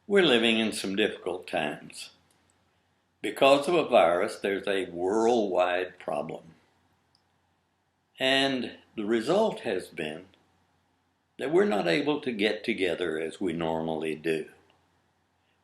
We're living in some difficult times. Because of a virus, there's a worldwide problem. And the result has been that we're not able to get together as we normally do.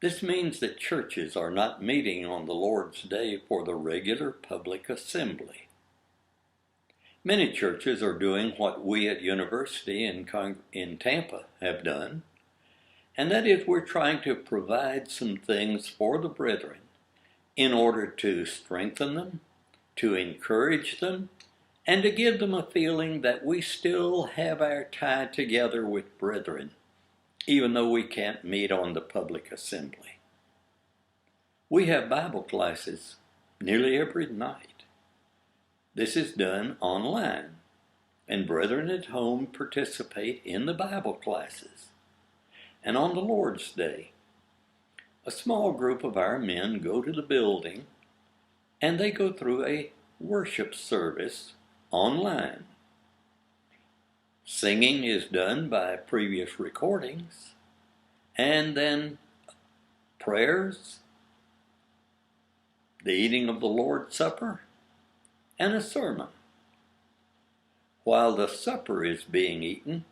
This means that churches are not meeting on the Lord's Day for the regular public assembly. Many churches are doing what we at University in Tampa have done, and that is we're trying to provide some things for the brethren in order to strengthen them, to encourage them, and to give them a feeling that we still have our tie together with brethren, even though we can't meet on the public assembly. We have Bible classes nearly every night. This is done online, and brethren at home participate in the Bible classes. And on the Lord's Day, a small group of our men go to the building and they go through a worship service online. Singing is done by previous recordings, and then prayers, the eating of the Lord's Supper, and a sermon. While the supper is being eaten,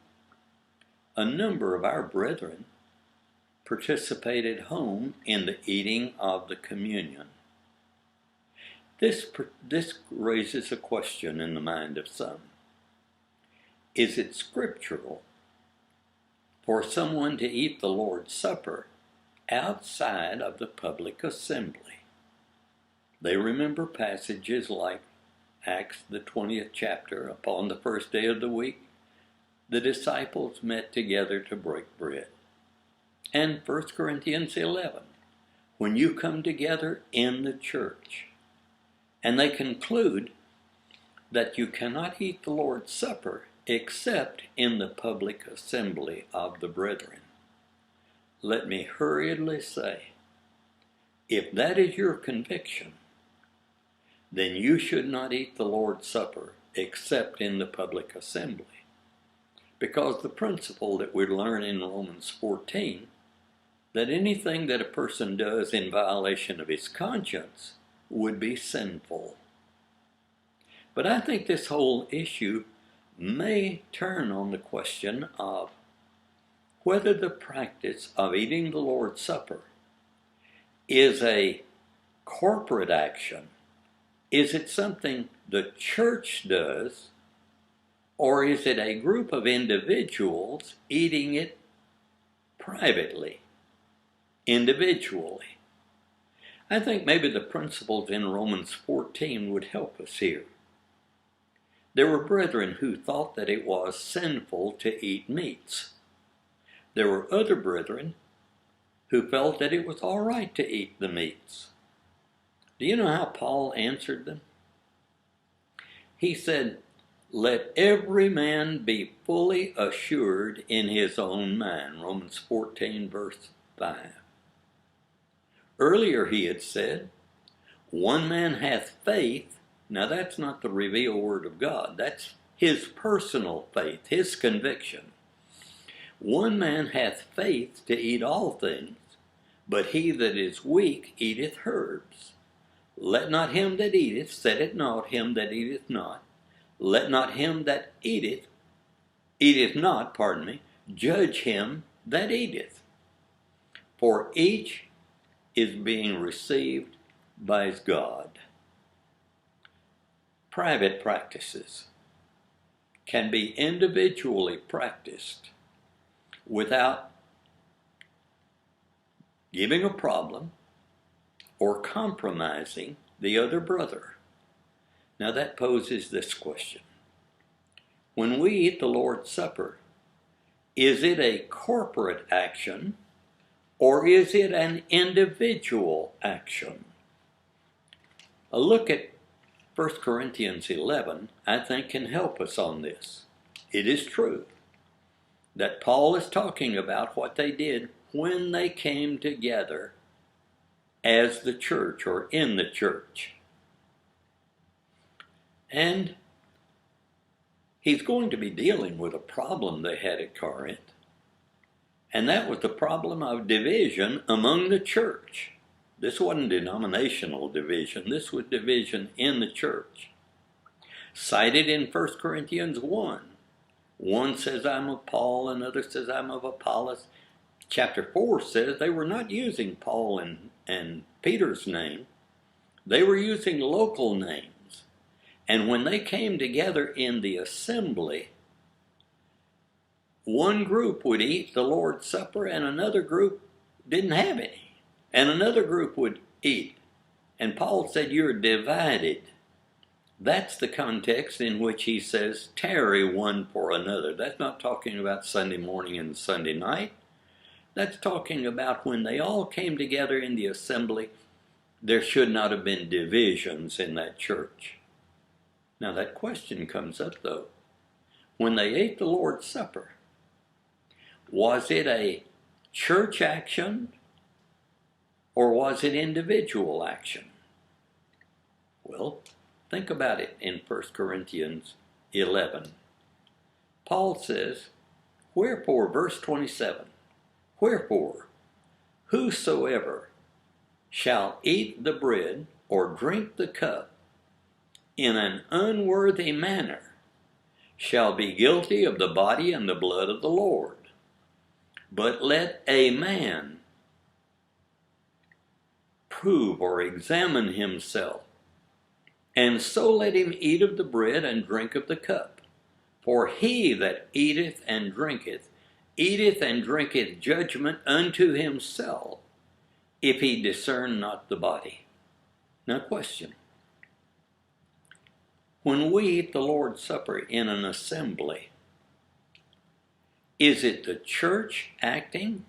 a number of our brethren participate at home in the eating of the communion. This raises a question in the mind of some. Is it scriptural for someone to eat the Lord's Supper outside of the public assembly? They remember passages like Acts, the 20th chapter, upon the first day of the week, the disciples met together to break bread. And 1 Corinthians 11, when you come together in the church. And they conclude that you cannot eat the Lord's Supper except in the public assembly of the brethren. Let me hurriedly say, if that is your conviction, then you should not eat the Lord's Supper except in the public assembly. Because the principle that we learn in Romans 14, that anything that a person does in violation of his conscience would be sinful. But I think this whole issue may turn on the question of whether the practice of eating the Lord's Supper is a corporate action. Is it something the church does, or is it a group of individuals eating it privately, individually? I think maybe the principles in Romans 14 would help us here. There were brethren who thought that it was sinful to eat meats. There were other brethren who felt that it was all right to eat the meats. Do you know how Paul answered them? He said, let every man be fully assured in his own mind. Romans 14, verse 5. Earlier he had said, one man hath faith. Now that's not the revealed word of God. That's his personal faith, his conviction. One man hath faith to eat all things, but he that is weak eateth herbs. Let not him that eateth set it not him that eateth not. Let not him that eateth not, judge him that eateth. For each is being received by his God. Private practices can be individually practiced without giving a problem or compromising the other brother. Now that poses this question. When we eat the Lord's Supper, is it a corporate action or is it an individual action? A look at 1 Corinthians 11, I think, can help us on this. It is true that Paul is talking about what they did when they came together as the church or in the church. And he's going to be dealing with a problem they had at Corinth. And that was the problem of division among the church. This wasn't denominational division. This was division in the church. Cited in 1 Corinthians 1. One says, I'm of Paul, another says, I'm of Apollos. Chapter 4 says they were not using Paul and Peter's name. They were using local names. And when they came together in the assembly, one group would eat the Lord's Supper and another group didn't have any. And another group would eat. And Paul said, you're divided. That's the context in which he says, tarry one for another. That's not talking about Sunday morning and Sunday night. That's talking about when they all came together in the assembly, there should not have been divisions in that church. Now that question comes up though. When they ate the Lord's Supper, was it a church action or was it individual action? Well, think about it in 1 Corinthians 11. Paul says, wherefore, verse 27, wherefore, whosoever shall eat the bread or drink the cup in an unworthy manner shall be guilty of the body and the blood of the Lord. But let a man prove or examine himself, and so let him eat of the bread and drink of the cup. For he that eateth and drinketh judgment unto himself, if he discern not the body. Now question. When we eat the Lord's Supper in an assembly, is it the church acting,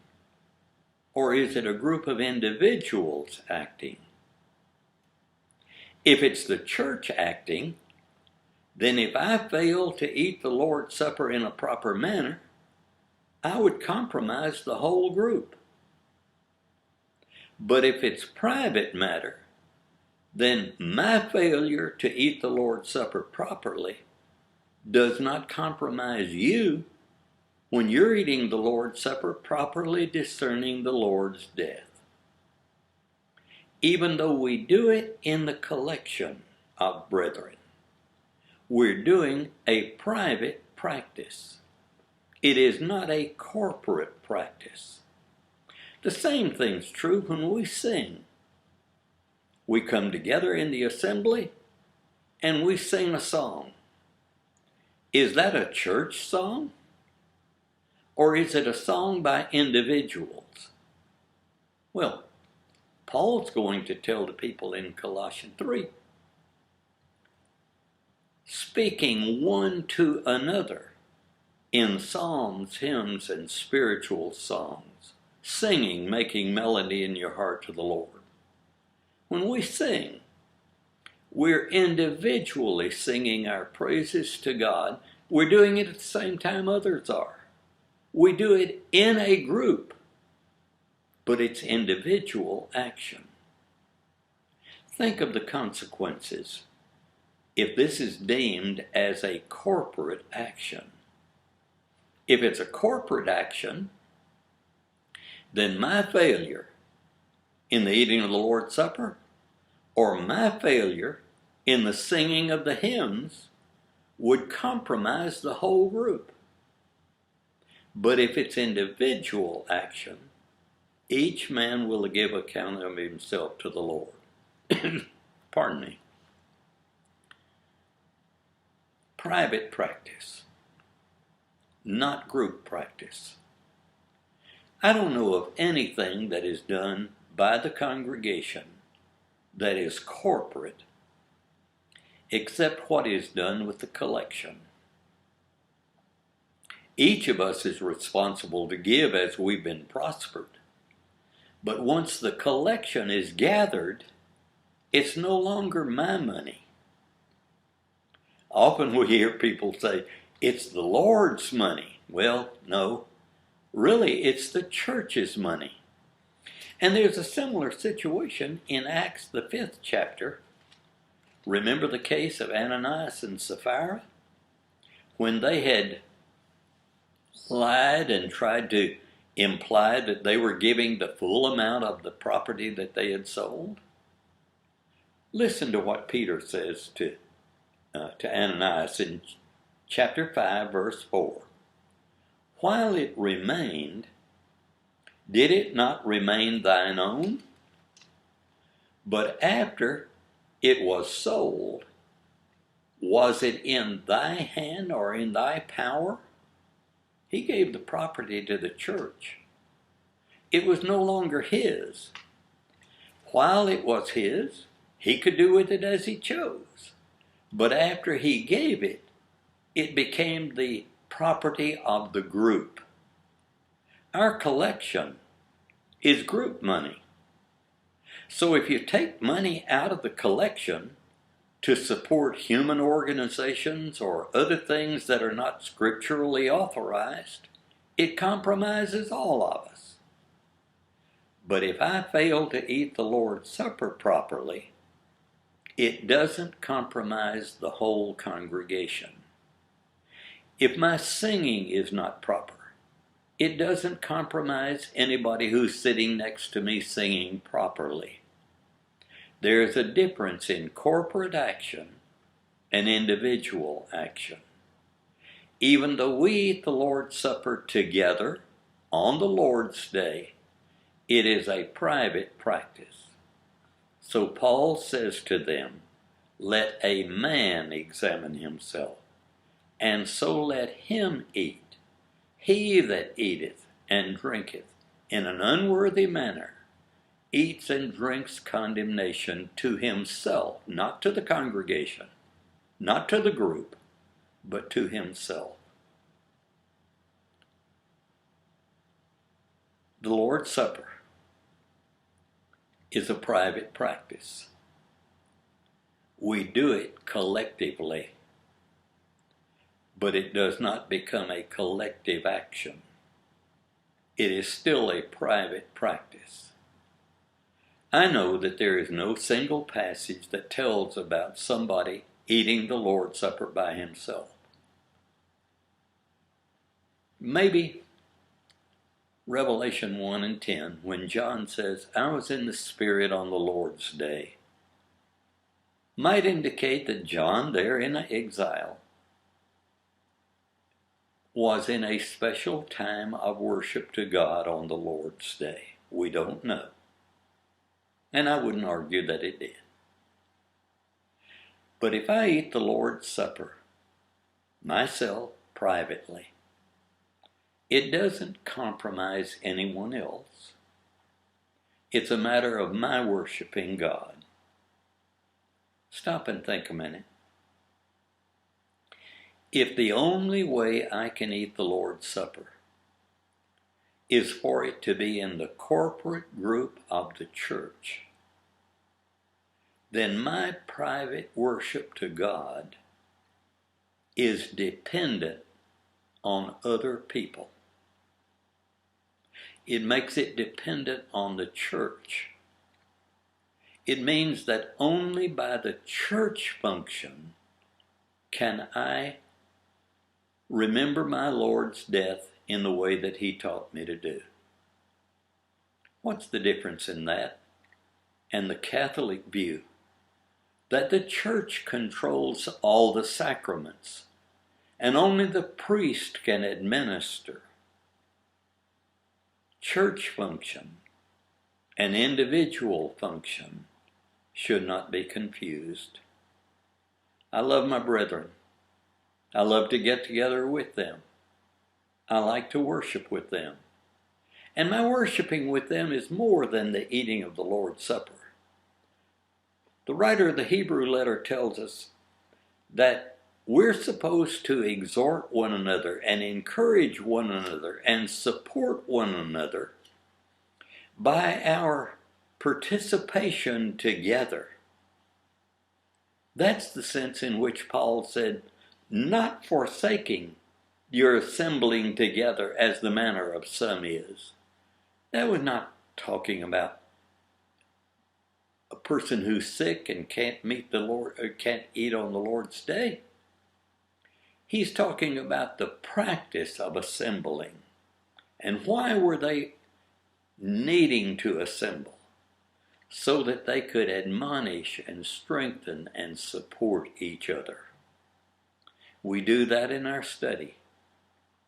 or is it a group of individuals acting? If it's the church acting, then if I fail to eat the Lord's Supper in a proper manner, I would compromise the whole group. But if it's private matter, then my failure to eat the Lord's Supper properly does not compromise you when you're eating the Lord's Supper properly discerning the Lord's death. Even though we do it in the collection of brethren, we're doing a private practice. It is not a corporate practice. The same thing's true when we sing. We come together in the assembly and we sing a song. Is that a church song? Or is it a song by individuals? Well, Paul's going to tell the people in Colossians 3, speaking one to another in psalms, hymns, and spiritual songs, singing, making melody in your heart to the Lord. When we sing, we're individually singing our praises to God. We're doing it at the same time others are. We do it in a group, but it's individual action. Think of the consequences if this is deemed as a corporate action. If it's a corporate action, then my failure in the eating of the Lord's Supper or my failure in the singing of the hymns would compromise the whole group. But if it's individual action, each man will give account of himself to the Lord. Pardon me. Private practice, not group practice. I don't know of anything that is done by the congregation that is corporate except what is done with the collection. Each of us is responsible to give as we've been prospered. But once the collection is gathered, it's no longer my money. Often we hear people say, it's the Lord's money. Well, no. Really, it's the church's money. And there's a similar situation in Acts, the 5th chapter. Remember the case of Ananias and Sapphira? When they had lied and tried to imply that they were giving the full amount of the property that they had sold? Listen to what Peter says to Ananias in chapter 5, verse 4. While it remained, did it not remain thine own? But after it was sold, was it in thy hand or in thy power? He gave the property to the church. It was no longer his. While it was his, he could do with it as he chose. But after he gave it, it became the property of the group. Our collection is group money. So if you take money out of the collection to support human organizations or other things that are not scripturally authorized, it compromises all of us. But if I fail to eat the Lord's Supper properly, it doesn't compromise the whole congregation. If my singing is not proper, it doesn't compromise anybody who's sitting next to me singing properly. There's a difference in corporate action and individual action. Even though we eat the Lord's Supper together on the Lord's Day, it is a private practice. So Paul says to them, let a man examine himself, and so let him eat. He that eateth and drinketh in an unworthy manner eats and drinks condemnation to himself, not to the congregation, not to the group, but to himself. The Lord's Supper is a private practice. We do it collectively, but it does not become a collective action. It is still a private practice. I know that there is no single passage that tells about somebody eating the Lord's Supper by himself. Maybe Revelation 1 and 10, when John says, I was in the Spirit on the Lord's day, might indicate that John, there in exile, was in a special time of worship to God on the Lord's day. We don't know. And I wouldn't argue that it did. But if I eat the Lord's Supper myself privately, it doesn't compromise anyone else. It's a matter of my worshiping God. Stop and think a minute. If the only way I can eat the Lord's Supper is for it to be in the corporate group of the church, then my private worship to God is dependent on other people. It makes it dependent on the church. It means that only by the church function can I remember my Lord's death in the way that he taught me to do. What's the difference in that and the Catholic view? That the church controls all the sacraments, and only the priest can administer. Church function and individual function should not be confused. I love my brethren. I love to get together with them. I like to worship with them. And my worshiping with them is more than the eating of the Lord's Supper. The writer of the Hebrew letter tells us that we're supposed to exhort one another and encourage one another and support one another by our participation together. That's the sense in which Paul said, not forsaking your assembling together as the manner of some is. That was not talking about a person who's sick and can't meet the Lord, or can't eat on the Lord's day. He's talking about the practice of assembling And why were they needing to assemble? So that they could admonish and strengthen and support each other. We do that in our study.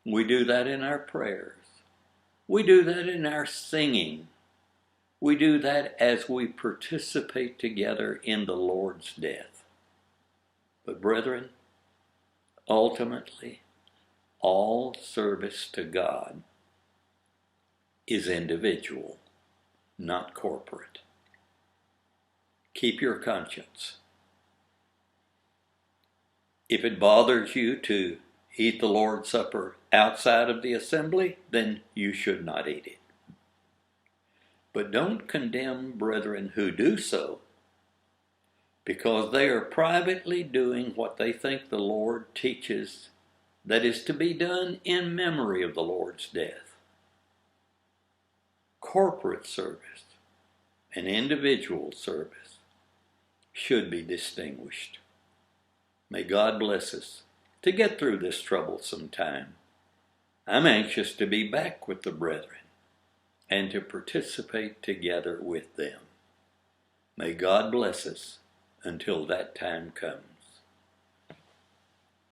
We do that in our prayers. We do that in our singing. We do that as we participate together in the Lord's death. But brethren, ultimately, all service to God is individual, not corporate. Keep your conscience. If it bothers you to eat the Lord's Supper outside of the assembly, then you should not eat it. But don't condemn brethren who do so, because they are privately doing what they think the Lord teaches that is to be done in memory of the Lord's death. Corporate service and individual service should be distinguished. May God bless us to get through this troublesome time. I'm anxious to be back with the brethren and to participate together with them. May God bless us until that time comes.